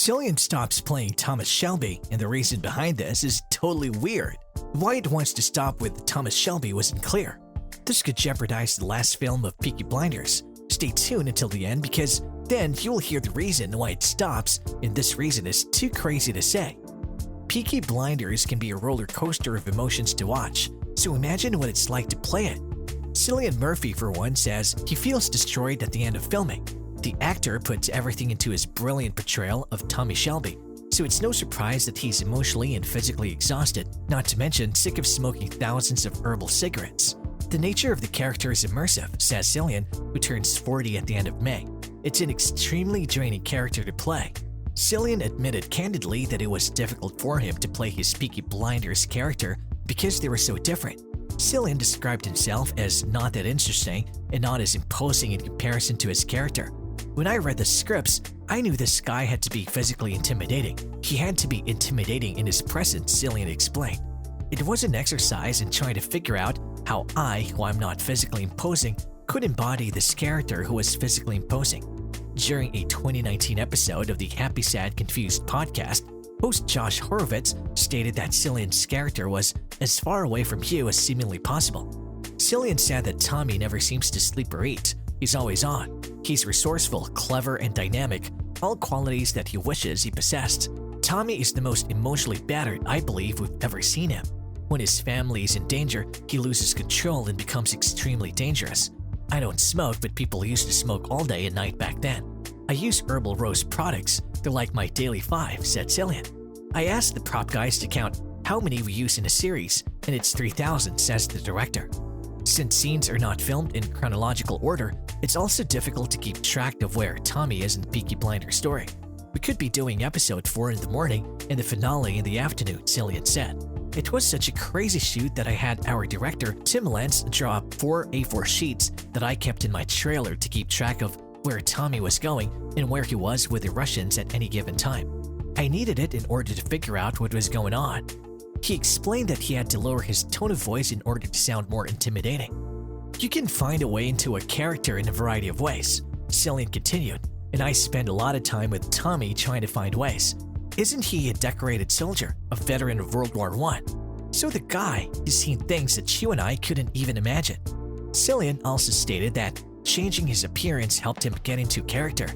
Cillian stops playing Thomas Shelby, and the reason behind this is totally weird. Why it wants to stop with Thomas Shelby wasn't clear. This could jeopardize the last film of Peaky Blinders. Stay tuned until the end because then you will hear the reason why it stops, and this reason is too crazy to say. Peaky Blinders can be a roller coaster of emotions to watch, so imagine what it's like to play it. Cillian Murphy, for one, says he feels destroyed at the end of filming. The actor puts everything into his brilliant portrayal of Tommy Shelby, so it's no surprise that he's emotionally and physically exhausted, not to mention sick of smoking thousands of herbal cigarettes. The nature of the character is immersive, says Cillian, who turns 40 at the end of May. It's an extremely draining character to play. Cillian admitted candidly that it was difficult for him to play his Peaky Blinders character because they were so different. Cillian described himself as not that interesting and not as imposing in comparison to his character. When I read the scripts, I knew this guy had to be physically intimidating. He had to be intimidating in his presence, Cillian explained. It was an exercise in trying to figure out how I, who I'm not physically imposing, could embody this character who was physically imposing. During a 2019 episode of the Happy Sad Confused podcast, host Josh Horowitz stated that Cillian's character was as far away from you as seemingly possible. Cillian said that Tommy never seems to sleep or eat. He's always on. He's resourceful, clever, and dynamic, all qualities that he wishes he possessed. Tommy is the most emotionally battered I believe we've ever seen him. When his family is in danger, he loses control and becomes extremely dangerous. I don't smoke, but people used to smoke all day and night back then. I use herbal rose products. They're like my daily five, said Cillian. I asked the prop guys to count how many we use in a series, and it's 3,000, says the director. Since scenes are not filmed in chronological order, it's also difficult to keep track of where Tommy is in the Peaky Blinders story. We could be doing episode 4 in the morning and the finale in the afternoon, Cillian said. It was such a crazy shoot that I had our director, Tim Lentz, draw up 4 A4 sheets that I kept in my trailer to keep track of where Tommy was going and where he was with the Russians at any given time. I needed it in order to figure out what was going on. He explained that he had to lower his tone of voice in order to sound more intimidating. You can find a way into a character in a variety of ways, Cillian continued, and I spend a lot of time with Tommy trying to find ways. Isn't he a decorated soldier, a veteran of World War I? So the guy has seen things that you and I couldn't even imagine. Cillian also stated that changing his appearance helped him get into character.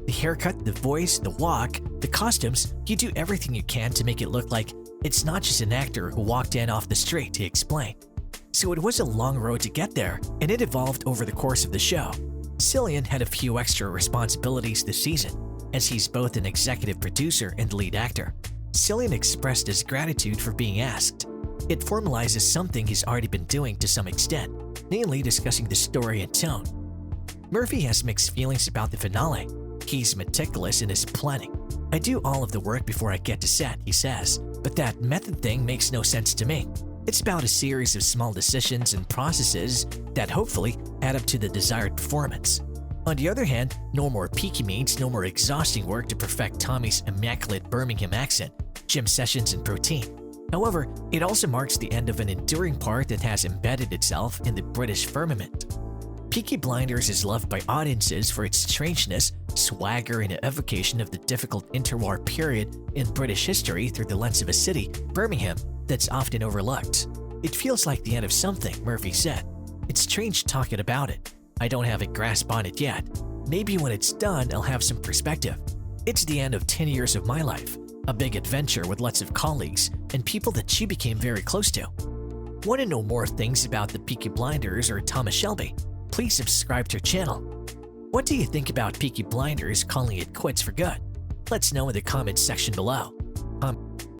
The haircut, the voice, the walk, the costumes, you do everything you can to make it look like it's not just an actor who walked in off the street, he explained. So it was a long road to get there, and it evolved over the course of the show. Cillian had a few extra responsibilities this season, as he's both an executive producer and lead actor. Cillian expressed his gratitude for being asked. It formalizes something he's already been doing to some extent, namely discussing the story and tone. Murphy has mixed feelings about the finale. He's meticulous in his planning. I do all of the work before I get to set, he says, but that method thing makes no sense to me. It's about a series of small decisions and processes that hopefully add up to the desired performance. On the other hand, no more Peaky means no more exhausting work to perfect Tommy's immaculate Birmingham accent, gym sessions, and protein. However, it also marks the end of an enduring part that has embedded itself in the British firmament. Peaky Blinders is loved by audiences for its strangeness, swagger, and evocation of the difficult interwar period in British history through the lens of a city, Birmingham, that's often overlooked. It feels like the end of something, Murphy said. It's strange talking about it. I don't have a grasp on it yet. Maybe when it's done, I'll have some perspective. It's the end of 10 years of my life, a big adventure with lots of colleagues and people that you became very close to. Want to know more things about the Peaky Blinders or Thomas Shelby? Please subscribe to our channel. What do you think about Peaky Blinders calling it quits for good? Let's know in the comments section below.